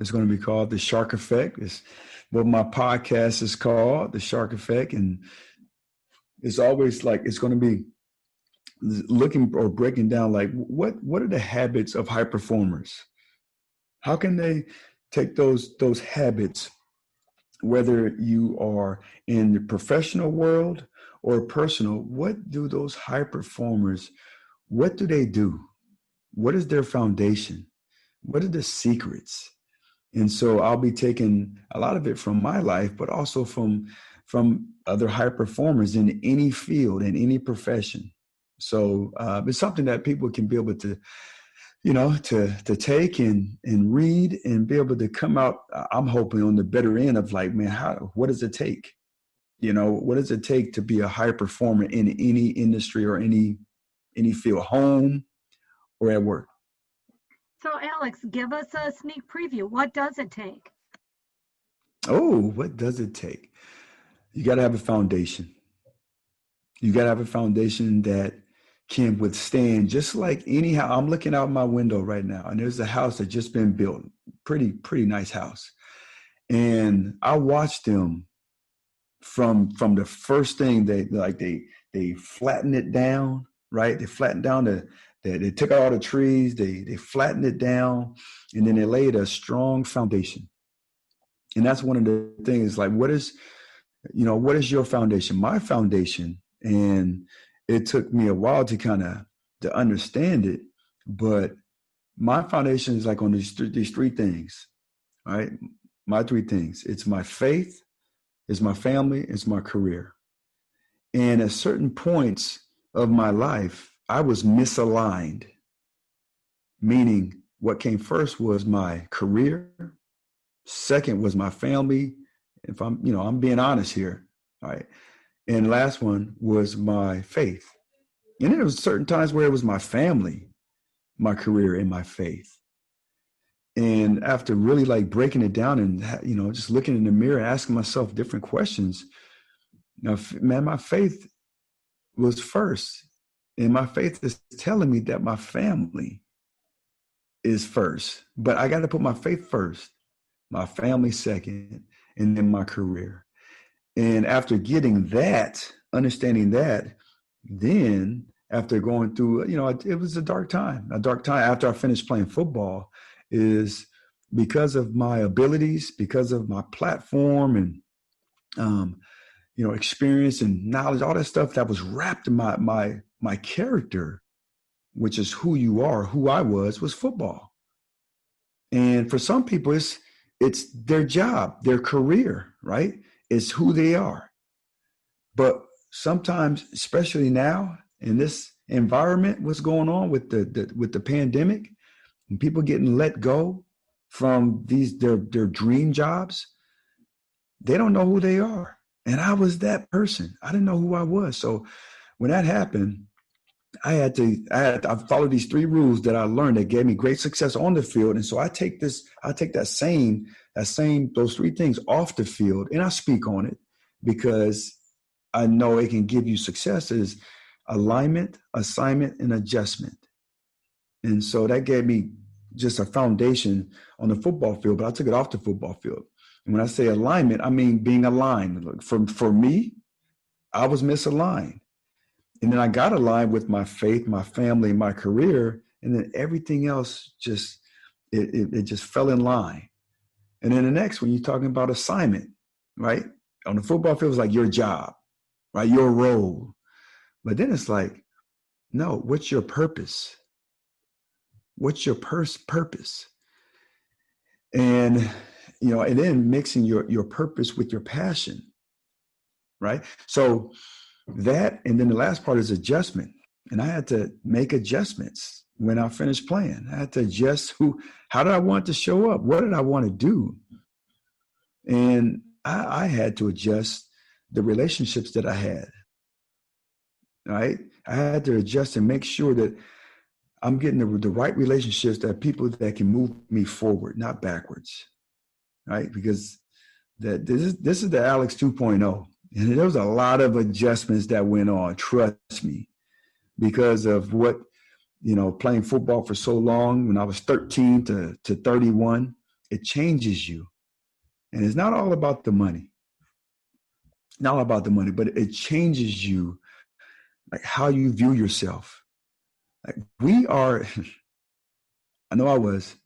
It's going to be called The Shark Effect. It's what my podcast is called, The Shark Effect. And it's always like, it's going to be looking or breaking down, like, what are the habits of high performers? How can they take those habits, whether you are in the professional world or personal, what do those high performers, what do they do? What is their foundation? What are the secrets? And so I'll be taking a lot of it from my life, but also from other high performers in any field, in any profession. So it's something that people can be able to, to take and read and be able to come out, I'm hoping, on the better end of like, man, what does it take? What does it take to be a high performer in any industry or any field, home or at work? So Alex, give us a sneak preview. What does it take? Oh, what does it take? You got to have a foundation. You got to have a foundation that can withstand, just like anyhow. I'm looking out my window right now, and there's a house that just been built, pretty nice house. And I watched them from the first thing they flattened it down, right? They flattened down they took out all the trees, they flattened it down, and then they laid a strong foundation. And that's one of the things, like, what is your foundation? My foundation, and it took me a while to understand it, but my foundation is like on these three things, right? My three things. It's my faith, it's my family, it's my career. And at certain points of my life, I was misaligned, meaning what came first was my career, second was my family. If I'm being honest here, all right? And the last one was my faith. And then there was certain times where it was my family, my career, and my faith. And after really like breaking it down and, just looking in the mirror, asking myself different questions, man, my faith was first. And my faith is telling me that my family is first. But I got to put my faith first, my family second, and then my career. And after getting that, understanding that, then after going through, it was a dark time after I finished playing football, is because of my abilities, because of my platform and, experience and knowledge, all that stuff that was wrapped in my character, which is who you are, who I was football. And for some people, it's their job, their career, right? It's who they are. But sometimes, especially now in this environment, what's going on with the pandemic, and people getting let go from their dream jobs, they don't know who they are. And I was that person. I didn't know who I was. So when that happened, I followed these three rules that I learned that gave me great success on the field. And so I take those three things off the field and I speak on it because I know it can give you success: is alignment, assignment, and adjustment. And so that gave me just a foundation on the football field, but I took it off the football field. And when I say alignment, I mean being aligned. For me, I was misaligned. And then I got aligned with my faith, my family, my career, and then everything else just fell in line. And then the next, when you're talking about assignment, right? On the football field, it's like your job, right? Your role. But then it's like, no, what's your purpose? What's your purpose? And, and then mixing your purpose with your passion, right? So that, and then the last part is adjustment. And I had to make adjustments when I finished playing. I had to adjust how did I want to show up? What did I want to do? And I had to adjust the relationships that I had, right? I had to adjust and make sure that I'm getting the right relationships, that people that can move me forward, not backwards, right? Because this is the Alex 2.0. And there was a lot of adjustments that went on, trust me, because of what, playing football for so long. When I was 13 to 31, it changes you. And it's not all about the money. Not all about the money, but it changes you, like how you view yourself. Like we are, I know I was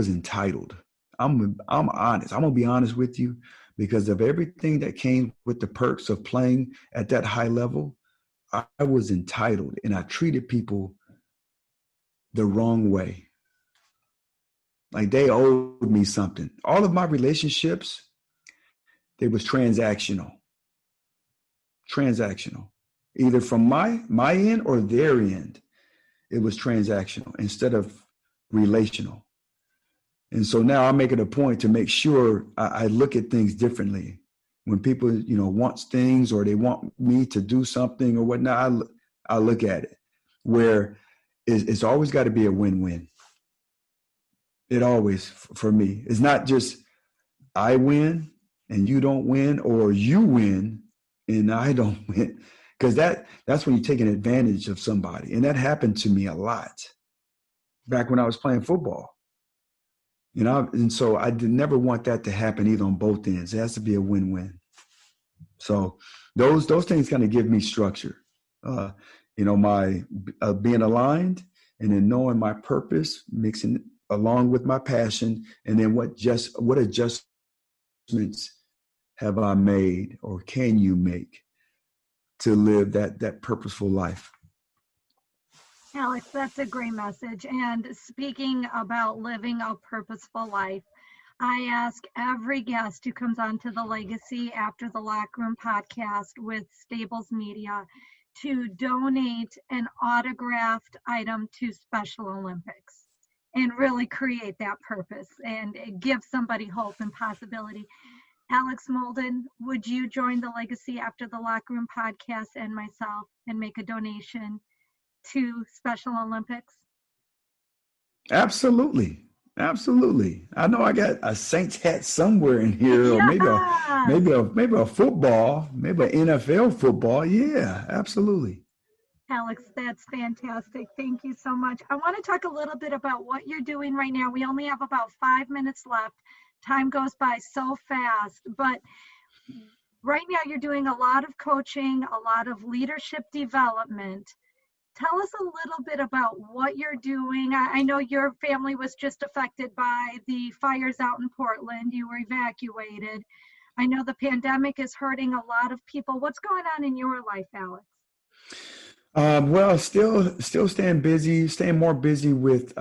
entitled. I'm honest. I'm gonna be honest with you because of everything that came with the perks of playing at that high level. I was entitled and I treated people the wrong way. Like they owed me something. All of my relationships, they was transactional. Transactional. Either from my end or their end. It was transactional instead of relational. And so now I make it a point to make sure I look at things differently. When people, want things or they want me to do something or whatnot, I look at it where it's always got to be a win-win. It always, for me, it's not just I win and you don't win, or you win and I don't win. Because that's when you're taking advantage of somebody. And that happened to me a lot back when I was playing football. And so I never want that to happen either on both ends. It has to be a win-win. So those things kind of give me structure. My being aligned and then knowing my purpose, mixing it along with my passion, and then what adjustments have I made or can you make to live that purposeful life? Alex, that's a great message. And speaking about living a purposeful life, I ask every guest who comes onto the Legacy After the Locker Room podcast with Stables Media to donate an autographed item to Special Olympics and really create that purpose and give somebody hope and possibility. Alex Molden, would you join the Legacy After the Locker Room podcast and myself and make a donation to Special Olympics? Absolutely. I know I got a Saints hat somewhere in here, or maybe a football, maybe an NFL football. Yeah, absolutely. Alex, that's fantastic. Thank you so much. I want to talk a little bit about what you're doing right now. We only have about 5 minutes left. Time goes by so fast, but right now you're doing a lot of coaching, a lot of leadership development. Tell us a little bit about what you're doing. I know your family was just affected by the fires out in Portland. You were evacuated. I know the pandemic is hurting a lot of people. What's going on in your life, Alex? Well, still staying more busy with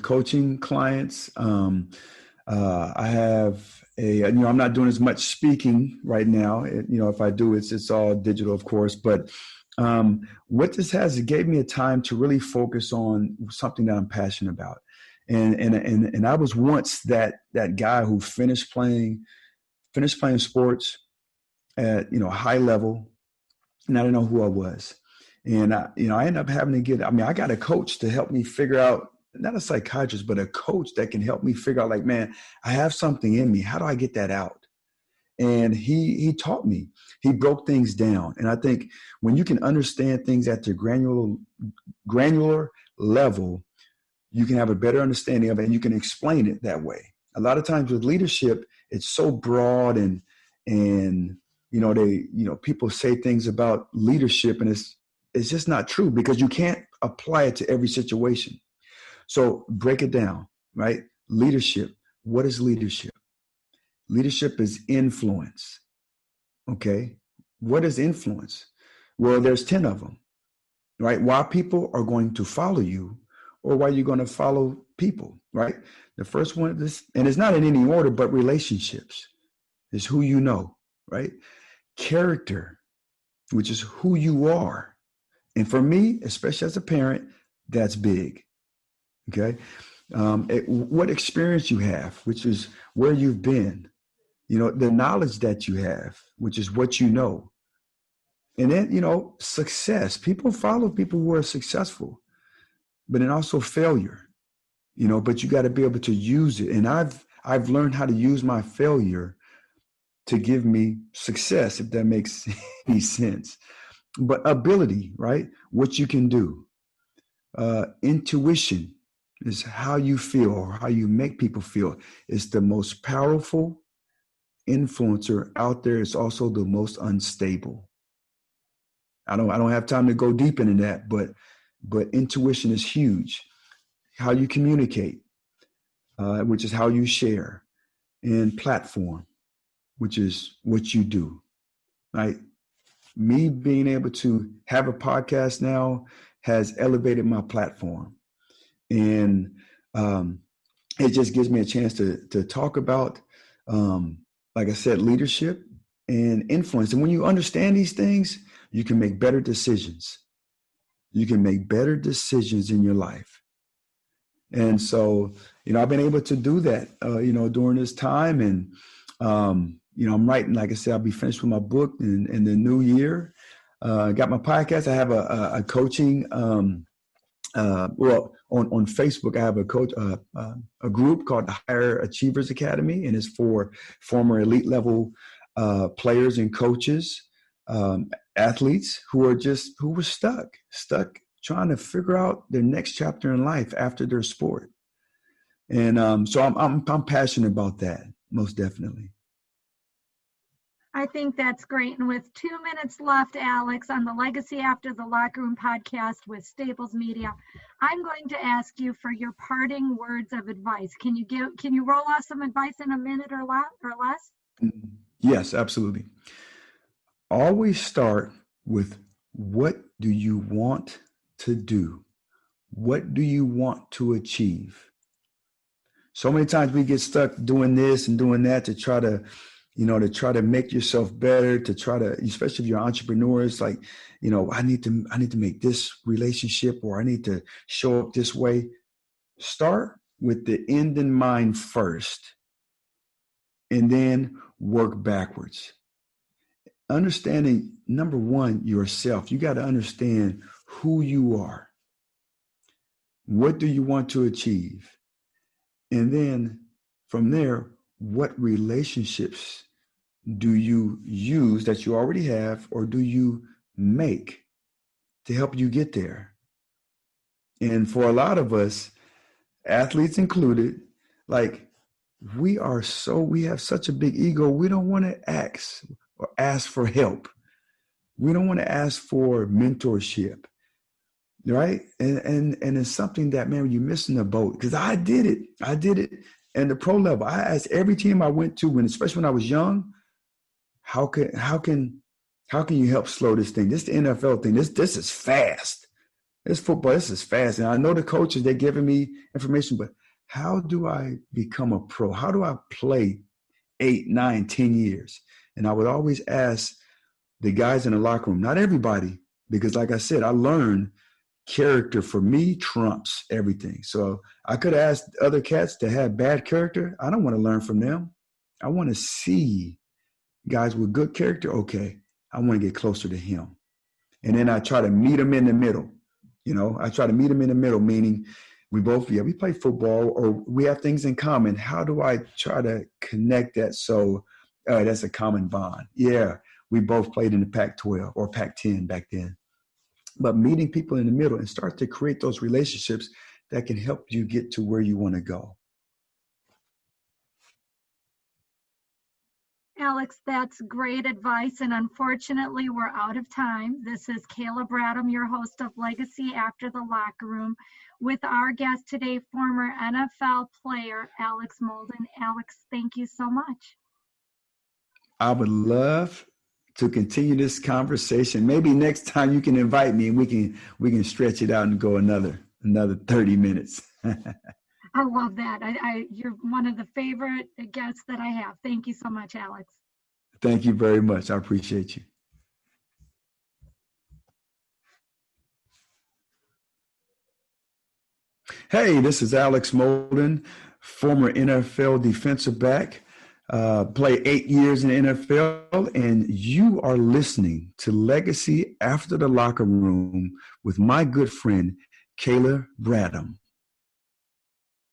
coaching clients. I have I'm not doing as much speaking right now. If I do, it's all digital, of course. But what this has, it gave me a time to really focus on something that I'm passionate about. And I was once that guy who finished playing sports at high level, and I didn't know who I was. And I ended up having to I got a coach to help me figure out, not a psychiatrist, but a coach that can help me figure out, like, man, I have something in me. How do I get that out? And he taught me. He broke things down. And I think when you can understand things at the granular level, you can have a better understanding of it, and you can explain it that way. A lot of times with leadership, it's so broad and people say things about leadership, and it's just not true because you can't apply it to every situation. So break it down, right? Leadership. What is leadership? Leadership is influence. Okay. What is influence? Well, there's 10 of them, right? Why people are going to follow you, or why you're going to follow people, right? The first one, and it's not in any order, but relationships is who you know, right? Character, which is who you are. And for me, especially as a parent, that's big. Okay. What experience you have, which is where you've been, the knowledge that you have, which is what you know. And then, success. People follow people who are successful, but then also failure, but you got to be able to use it. And I've learned how to use my failure to give me success, if that makes any sense. But ability, right? What you can do. Intuition, It's how you feel or how you make people feel. It's the most powerful influencer out there. It's also the most unstable. I don't have time to go deep into that, but intuition is huge. How you communicate, which is how you share, and platform, which is what you do. Right? Me being able to have a podcast now has elevated my platform, and it just gives me a chance to talk about, like I said, leadership and influence. And when you understand these things, you can make better decisions. You can make better decisions in your life. And so, I've been able to do that, during this time. And, I'm writing, like I said, I'll be finished with my book in the new year. Got my podcast. I have a coaching, on Facebook, I have a group called the Higher Achievers Academy, and it's for former elite level players and coaches, athletes who were stuck trying to figure out their next chapter in life after their sport. And so I'm passionate about that, most definitely. I think that's great. And with 2 minutes left, Alex, on the Legacy After the Locker Room podcast with Staples Media, I'm going to ask you for your parting words of advice. Can you roll off some advice in a minute or less? Yes, absolutely. Always start with, what do you want to do? What do you want to achieve? So many times we get stuck doing this and doing that to try to make yourself better, especially if you're an entrepreneur, it's like, I need to make this relationship, or I need to show up this way. Start with the end in mind first, and then work backwards. Understanding, number one, yourself. You got to understand who you are. What do you want to achieve? And then from there, what relationships do you use that you already have, or do you make to help you get there? And for a lot of us, athletes included, like, we have such a big ego. We don't want to ask for help. We don't want to ask for mentorship. Right? And it's something that, man, you're missing the boat, because I did it. And the pro level, I asked every team I went to, especially when I was young, how can you help slow this thing? This is the NFL thing. This is fast. This football, this is fast. And I know the coaches, they're giving me information, but how do I become a pro? How do I play 8, 9, 10 years? And I would always ask the guys in the locker room, not everybody, because like I said, I learned character for me trumps everything. So I could ask other cats to have bad character. I don't want to learn from them. I want to see guys with good character. Okay, I want to get closer to him. And then I try to meet him in the middle. Meaning we both, we play football, or we have things in common. How do I try to connect that? So that's a common bond. Yeah, we both played in the Pac-12 or Pac-10 back then. But meeting people in the middle and start to create those relationships that can help you get to where you want to go. Alex, that's great advice. And unfortunately, we're out of time. This is Kayla Bradham, your host of Legacy After the Locker Room, with our guest today, former NFL player Alex Molden. Alex, thank you so much. I would love to continue this conversation. Maybe next time you can invite me and we can stretch it out and go another 30 minutes. I love that. You're one of the favorite guests that I have. Thank you so much, Alex. Thank you very much. I appreciate you. Hey, this is Alex Molden, former NFL defensive back. Played 8 years in the NFL, and you are listening to Legacy After the Locker Room with my good friend, Kayla Bradham.